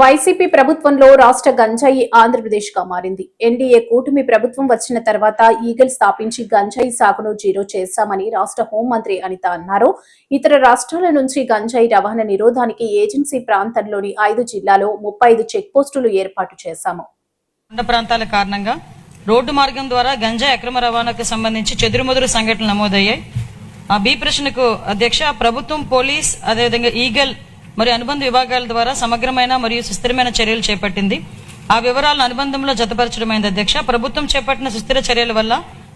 YCP ప్రభుత్వంలో రాష్ట్ర గంజాయి ఆంధ్రప్రదేశ్ గా మారింది. ఎన్డీఏ కూటమి ప్రభుత్వం వచ్చిన తర్వాత ఈగల్ స్థాపించి గంజాయి సాగును జీరో చేశామని రాష్ట్ర హోంమంత్రి అనిత అన్నారు. ఇతర రాష్ట్రాల నుంచి గంజాయి రవాణా నిరోధానికి ఏజెన్సీ ప్రాంతంలోని 5 జిల్లాలో 35 చెక్ పోస్టులు ఏర్పాటు చేశాము. ప్రాంతాల కారణంగా రోడ్డు మార్గం ద్వారా గంజాయి అక్రమ రవాణాకు సంబంధించి చెదురుమదురు సంఘటనలు నమోదయ్యాయి. బి ప్రశ్నకు అధ్యక్ష, ప్రభుత్వం, పోలీస్, అదేవిధంగా ఈగల్ మరియు అనుబంధ విభాగాల ద్వారా సమగ్రమైన మరియు సుస్థిరమైన చర్యలు చేపట్టింది. ఆ వివరాలను అనుబంధంలో జతపరచడమైంది. అధ్యక్ష, ప్రభుత్వం చేపట్టిన సుస్థిర చర్యల వల్ల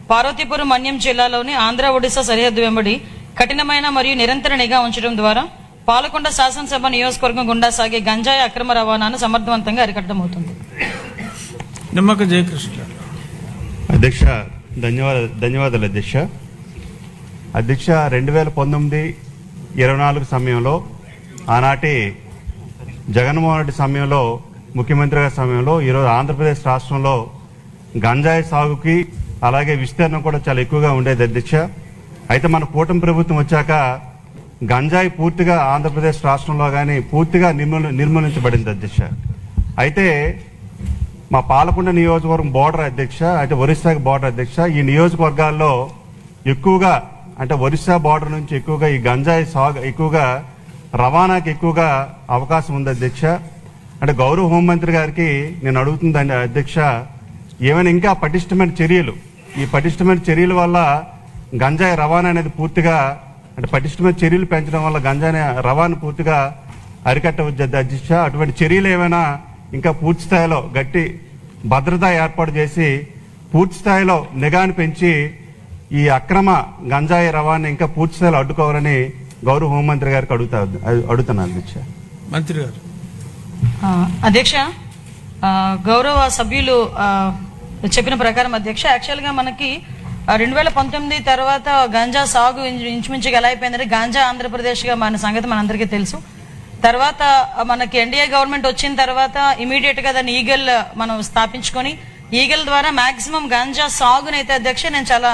పార్వతీపురం, మన్యం జిల్లాలోని ఆంధ్ర, ఒడిశా సరిహద్దు వెంబడి కఠినమైన మరియు నిరంతర నిఘా ఉంచడం ద్వారా పాలకొండ శాసనసభ నియోజకవర్గం గుండా సాగే గంజాయి అక్రమ రవాణాను సమర్థవంతంగా అరికట్టడం అవుతుంది. అధ్యక్ష, ధన్యవాదాలు అధ్యక్ష. అధ్యక్ష, 2019-24 సమయంలో ఆనాటి జగన్మోహన్ రెడ్డి సమయంలో, ముఖ్యమంత్రి గారి సమయంలో, ఈరోజు ఆంధ్రప్రదేశ్ రాష్ట్రంలో గంజాయి సాగుకి అలాగే విస్తీర్ణం కూడా చాలా ఎక్కువగా ఉండేది అధ్యక్ష. అయితే మన కూటమి ప్రభుత్వం వచ్చాక గంజాయి పూర్తిగా ఆంధ్రప్రదేశ్ రాష్ట్రంలో కానీ పూర్తిగా నిర్మూలించబడింది అధ్యక్ష. అయితే మా పాలకొండ నియోజకవర్గం బోర్డర్ అధ్యక్ష, అంటే ఒరిస్సాకి బోర్డర్ అధ్యక్ష, ఈ నియోజకవర్గాల్లో ఎక్కువగా, అంటే ఒరిస్సా బోర్డర్ నుంచి ఎక్కువగా ఈ గంజాయి సాగు ఎక్కువగా రవాణాకి ఎక్కువగా అవకాశం ఉంది అధ్యక్ష. అంటే గౌరవ హోంమంత్రి గారికి నేను అడుగుతుందండి అధ్యక్ష, ఏమైనా ఇంకా పటిష్టమైన చర్యలు, ఈ పటిష్టమైన చర్యల వల్ల గంజాయి రవాణా అనేది పూర్తిగా, అంటే పటిష్టమైన చర్యలు పెంచడం వల్ల గంజాయి రవాణా పూర్తిగా అరికట్టవచ్చు అధ్యక్ష. అటువంటి చర్యలు ఏమైనా ఇంకా పూర్తి స్థాయిలో గట్టి భద్రత ఏర్పాటు చేసి పూర్తి స్థాయిలో నిఘాను పెంచి ఈ అక్రమ గంజాయి రవాణా ఇంకా పూర్తి స్థాయిలో అడ్డుకోవాలని గౌరవ హోంమంత్రి గారికి అడుగుతున్నాను అధ్యక్ష. మంత్రి గారు. అధ్యక్ష, గౌరవ సభ్యులు చెప్పిన ప్రకారం అధ్యక్ష, యాక్చువల్గా మనకి 2019 తర్వాత గంజా సాగు ఇంచుమించుగా ఎలా అయిపోయిందంటే గంజా ఆంధ్రప్రదేశ్గా మన సంగతి మనందరికీ తెలుసు. తర్వాత మనకి ఎన్డీఏ గవర్నమెంట్ వచ్చిన తర్వాత ఇమీడియట్ గా దాన్ని ఈగల్ మనం స్థాపించుకొని ఈగల్ ద్వారా మాక్సిమం గంజా సాగునైతే అధ్యక్ష నేను చాలా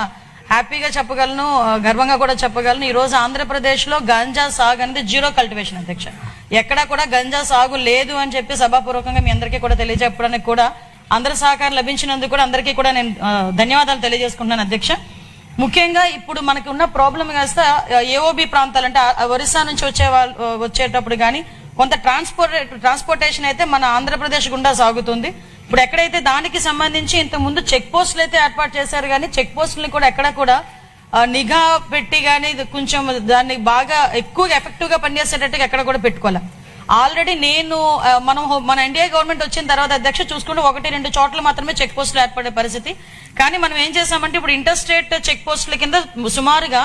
హ్యాపీగా చెప్పగలను, గర్వంగా కూడా చెప్పగలను. ఈ రోజు ఆంధ్రప్రదేశ్ లో గంజా సాగు అనేది జీరో కల్టివేషన్ అధ్యక్ష. ఎక్కడా కూడా గంజా సాగు లేదు అని చెప్పి సభాపూర్వకంగా మీ అందరికీ కూడా తెలియజెప్పడానికి కూడా అందరి సహకారం లభించినందుకు కూడా అందరికీ కూడా నేను ధన్యవాదాలు తెలియజేసుకుంటున్నాను అధ్యక్ష. ముఖ్యంగా ఇప్పుడు మనకి ఉన్న ప్రాబ్లం కాస్త ఏఓబి ప్రాంతాలు, అంటే ఒరిస్సా నుంచి వచ్చేటప్పుడు కానీ కొంత ట్రాన్స్పోర్టేషన్ అయితే మన ఆంధ్రప్రదేశ్ గుండా సాగుతుంది. ఇప్పుడు ఎక్కడైతే దానికి సంబంధించి ఇంత ముందు చెక్ పోస్టులు అయితే ఏర్పాటు చేశారు, కానీ చెక్ పోస్టులను కూడా ఎక్కడ కూడా నిఘా పెట్టి కానీ కొంచెం దాన్ని బాగా ఎక్కువగా ఎఫెక్టివ్ గా పనిచేసేటట్టుగా ఎక్కడ కూడా పెట్టుకోవాలి. ఆల్రెడీ మన ఎన్డీఏ గవర్నమెంట్ వచ్చిన తర్వాత అధ్యక్ష చూసుకుంటే 1-2 చోట్ల మాత్రమే చెక్ పోస్టులు ఏర్పడే పరిస్థితి. కానీ మనం ఏం చేసామంటే ఇప్పుడు ఇంటర్ స్టేట్ చెక్ పోస్టుల కింద సుమారుగా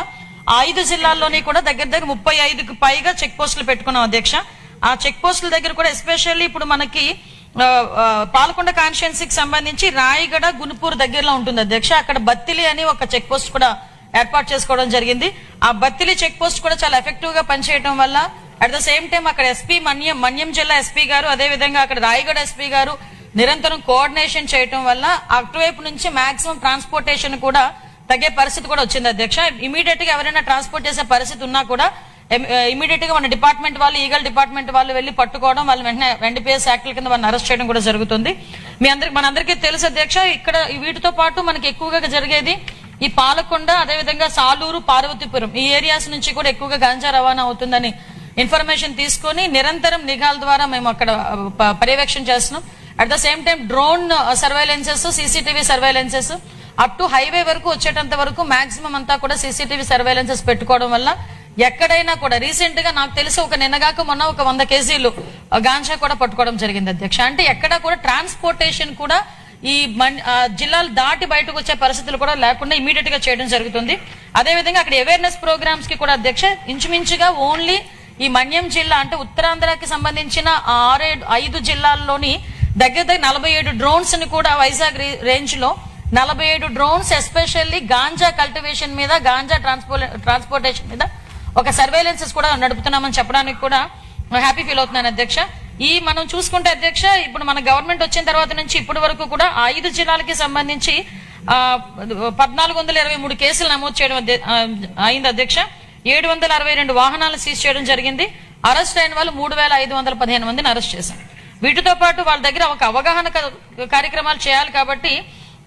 5 జిల్లాల్లోని కూడా దగ్గర 35కి పైగా చెక్ పోస్టులు పెట్టుకున్నాం అధ్యక్ష. ఆ చెక్ పోస్టుల దగ్గర కూడా ఎస్పెషల్లీ ఇప్పుడు మనకి పాలకొండ కాన్స్టిట్యుయెన్సీకి సంబంధించి రాయగడ, గునుపూర్ దగ్గరలో ఉంటుంది అధ్యక్ష. అక్కడ బత్తిలి అని ఒక చెక్ పోస్ట్ కూడా ఏర్పాటు చేసుకోవడం జరిగింది. ఆ బత్తిలి చెక్ పోస్ట్ కూడా చాలా ఎఫెక్టివ్ గా పనిచేయడం వల్ల అట్ ద సేమ్ టైం అక్కడ ఎస్పీ మన్యం జిల్లా ఎస్పీ గారు, అదేవిధంగా అక్కడ రాయగడ ఎస్పీ గారు నిరంతరం కోఆర్డినేషన్ చేయడం వల్ల అటువైపు నుంచి మాక్సిమం ట్రాన్స్పోర్టేషన్ కూడా తగ్గే పరిస్థితి కూడా వచ్చింది అధ్యక్ష. ఇమీడియట్ గా ఎవరైనా ట్రాన్స్పోర్ట్ చేసే పరిస్థితి ఉన్నా కూడా ఇమీడియట్ గా మన డిపార్ట్మెంట్ వాళ్ళు, ఈగల్ డిపార్ట్మెంట్ వాళ్ళు వెళ్లి పట్టుకోవడం, వాళ్ళు వెంటనే ఎన్డీపీఎస్ యాక్ట్ల కింద వాళ్ళని అరెస్ట్ చేయడం కూడా జరుగుతుంది. మనందరికీ తెలుసు అధ్యక్ష, ఇక్కడ వీటితో పాటు మనకి ఎక్కువగా జరిగేది ఈ పాలకొండ, అదేవిధంగా సాలూరు, పార్వతీపురం ఈ ఏరియాస్ నుంచి కూడా ఎక్కువగా గంజా రవాణా అవుతుందని ఇన్ఫర్మేషన్ తీసుకొని నిరంతరం నిఘాల ద్వారా మేము అక్కడ పర్యవేక్షణ చేస్తున్నాం. At the same time drone surveillances, CCTV surveillances up to highway వరకు వచ్చేటంత వరకు మాక్సిమం అంతా కూడా సీసీటీవీ సర్వైలెన్సెస్ పెట్టుకోవడం వల్ల ఎక్కడైనా కూడా రీసెంట్ గా నాకు తెలిసి ఒక నిన్నగాక మొన్న ఒక 100 కేజీలు గాంజా కూడా పట్టుకోవడం జరిగింది అధ్యక్ష. అంటే ఎక్కడ కూడా ట్రాన్స్పోర్టేషన్ కూడా ఈ జిల్లాలు దాటి బయటకు వచ్చే పరిస్థితులు కూడా లేకుండా ఇమీడియట్ గా చేయడం జరుగుతుంది. అదేవిధంగా అక్కడ అవేర్నెస్ ప్రోగ్రామ్స్ కి కూడా అధ్యక్ష ఇంచుమించుగా ఓన్లీ ఈ మన్యం జిల్లా, అంటే ఉత్తరాంధ్రకి సంబంధించిన 5 జిల్లాల్లోని దగ్గర 47 డ్రోన్స్ ని కూడా వైజాగ్ రేంజ్ లో 47 డ్రోన్స్ ఎస్పెషల్లీ గాంజా కల్టివేషన్ మీద, గాంజా ట్రాన్స్పోర్టేషన్ మీద ఒక సర్వేలెన్సెస్ కూడా నడుపుతున్నామని చెప్పడానికి కూడా హ్యాపీ ఫీల్ అవుతున్నాను అధ్యక్ష. మనం చూసుకుంటే అధ్యక్ష, ఇప్పుడు మన గవర్నమెంట్ వచ్చిన తర్వాత నుంచి ఇప్పటి వరకు కూడా 5 జిల్లాలకి సంబంధించి 1423 కేసులు నమోదు చేయడం అయింది అధ్యక్ష. 762 వాహనాలను సీజ్ చేయడం జరిగింది. అరెస్ట్ అయిన వాళ్ళు 3515 మందిని అరెస్ట్ చేశాం. వీటితో పాటు వాళ్ళ దగ్గర ఒక అవగాహన కార్యక్రమాలు చేయాలి కాబట్టి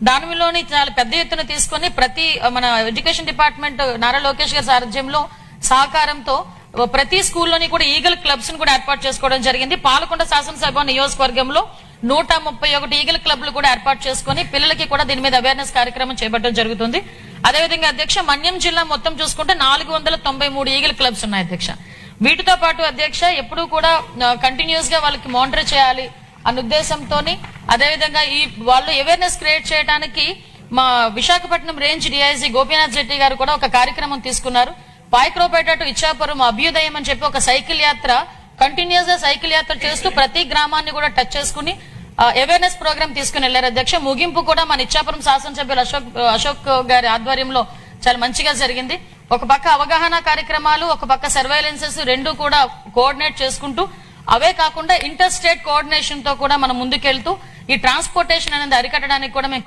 దానిలోని చాలా పెద్ద ఎత్తున తీసుకొని ప్రతి మన ఎడ్యుకేషన్ డిపార్ట్మెంట్ నారా లోకేష్ గారి సారథ్యంలో సహకారంతో ప్రతి స్కూల్లోని కూడా ఈగల్ క్లబ్స్ ను కూడా ఏర్పాటు చేసుకోవడం జరిగింది. పాలకొండ శాసనసభ నియోజకవర్గంలో 131 ఈగల్ క్లబ్లు కూడా ఏర్పాటు చేసుకుని పిల్లలకి కూడా దీని మీద అవేర్నెస్ కార్యక్రమం చేపట్టడం జరుగుతుంది. అదేవిధంగా అధ్యక్ష మన్యం జిల్లా మొత్తం చూసుకుంటే 493 ఈగల్ క్లబ్స్ ఉన్నాయి అధ్యక్ష. వీటితో పాటు అధ్యక్ష ఎప్పుడూ కూడా కంటిన్యూస్ గా వాళ్ళకి మానిటర్ చేయాలి అన్న ఉద్దేశంతో అదేవిధంగా ఈ వాళ్ళు అవేర్నెస్ క్రియేట్ చేయడానికి మా విశాఖపట్నం రేంజ్ డిఐజీ గోపీనాథ్ జెట్టి గారు కూడా ఒక కార్యక్రమం తీసుకున్నారు. పాయక్రోపేట టు ఇచ్చాపురం అభ్యుదయం అని చెప్పి ఒక సైకిల్ యాత్ర కంటిన్యూస్ గా సైకిల్ యాత్ర చేస్తూ ప్రతి గ్రామాన్ని కూడా టచ్ చేసుకుని అవేర్నెస్ ప్రోగ్రామ్ తీసుకుని వెళ్లారు అధ్యక్ష. ముగింపు కూడా మన ఇచ్చాపురం శాసనసభ్యులు అశోక్ గారి ఆధ్వర్యంలో చాలా మంచిగా జరిగింది. ఒక పక్క అవగాహన కార్యక్రమాలు, ఒక పక్క సర్వైలెన్సెస్ రెండు కూడా కోఆర్డినేట్ చేసుకుంటూ అవే కాకుండా ఇంటర్ స్టేట్ కోఆర్డినేషన్ తో కూడా మనం ముందుకెళ్తూ ఈ ట్రాన్స్పోర్టేషన్ అనేది అరికట్టడానికి కూడా మేము